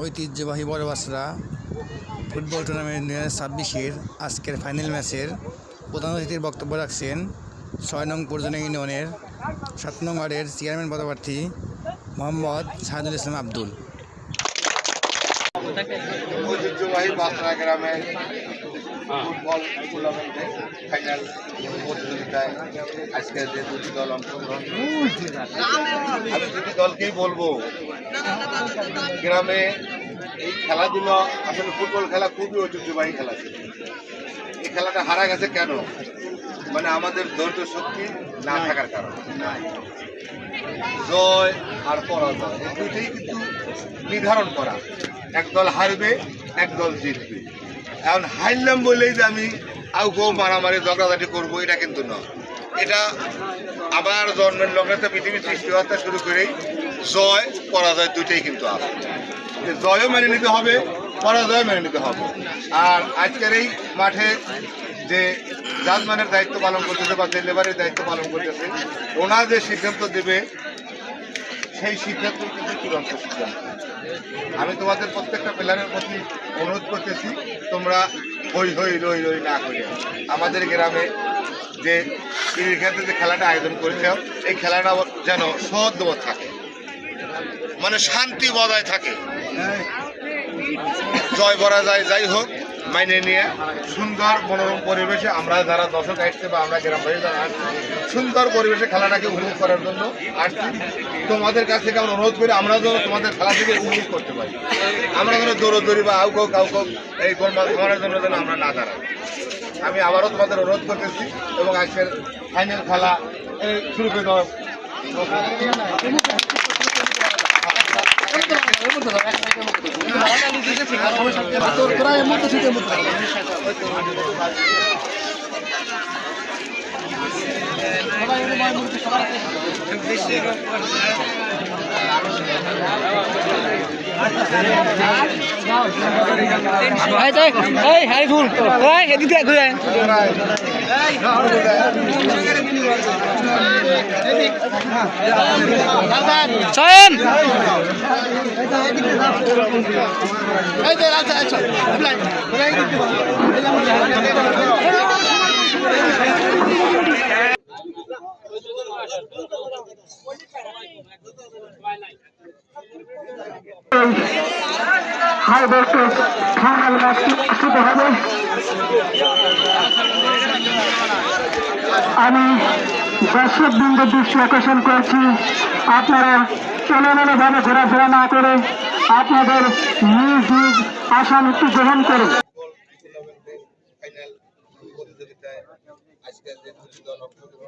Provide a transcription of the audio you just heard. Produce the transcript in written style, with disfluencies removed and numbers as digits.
ঐতিহ্যবাহী বড়বাসরা football tournament 2026-এর আজকের final ম্যাচের প্রধান অতিথির বক্তব্য রাখছেন 6 নং পর্যটন ইউনিয়নের 7 নং ওয়ার্ডের চেয়ারম্যান পদপ্রার্থী মোহাম্মদ শাহাদুল ইসলাম আব্দুল। ঐতিহ্যবাহী বাসরা গ্রামের ফুটবল টুর্নামেন্টে ফাইনাল প্রতিযোগিতায় আজকে যে দুটি দল অংশগ্রহণ, আমি দুটি দলকেই বলবো, গ্রামে এই খেলাধুলো আসলে ফুটবল খেলা খুবই ঐতিহ্যবাহী খেলা ছিল। এই খেলাটা হারা গেছে কেন? মানে আমাদের ধৈর্য শক্তি না থাকার কারণে। জয় আর পরাজয় এই দুইটাই কিন্তু নির্ধারণ করা, এক দল হারবে এক দল জিতবে। এখন হারলাম বলেই যে আমি আউকেও মারামারি ঝগড়াঝাটি করবো, এটা কিন্তু নয়। এটা আবার জন্মের লগ্নে পৃথিবীর সৃষ্টি হতে শুরু করেই জয় পরাজয় দুইটাই কিন্তু আছে। জয়ও মেনে নিতে হবে, পরাজয় মেনে নিতে হবে। আর আজকের এই মাঠে যে জাজম্যানের দায়িত্ব পালন করতেছে বা যে লেবারের দায়িত্ব পালন করতেছে, ওনার যে সিদ্ধান্ত দেবে সেই সিদ্ধান্ত কিন্তু চূড়ান্ত সিদ্ধান্ত। আমি তোমাদের প্রত্যেকটা প্লেয়ারের প্রতি অনুরোধ করতেছি, তোমরা হই হই রই রই না করে আমাদের গ্রামে যে ক্রিকেট ক্ষেত্রে যে খেলাটা আয়োজন করেছে, এই খেলাটা যেন সহজবোধ থাকে, মানে শান্তি বজায় থাকে। জয় পরাজয় যাই হোক মাইনে নিয়ে সুন্দর মনোরম পরিবেশে আমরা যারা দর্শক আসছে বা আমরা গ্রামবাসী যারা আসছি, সুন্দর পরিবেশে খেলাটাকে উপভোগ করার জন্য আসছি। তোমাদের কাছ থেকে আমরা অনুরোধ করি, আমরা যেন তোমাদের খেলা থেকে উপভোগ করতে পারি। আমরা যেন দৌড়দৌড়ি বা আউকক আউকক এই গোলমাল খাওয়ানোর জন্য যেন আমরা না দাঁড়াই। আমি আবারও তোমাদের অনুরোধ করতেছি এবং আজকের ফাইনাল খেলা শুরু করে দেওয়া। হাই ভোল্টেজ ফাইনাল ম্যাচটি শুরু হবে। আমি দর্শকবৃন্দের দৃষ্টি আকর্ষণ করেছি, আপনারা এলোমেলো ভাবে ঘোরাফেরা না করে আপনাদের নিজ নিজ আসন একটু গ্রহণ করুন। প্রতিযোগিতায় আজকে যে দুটি দল অংশগ্রহণ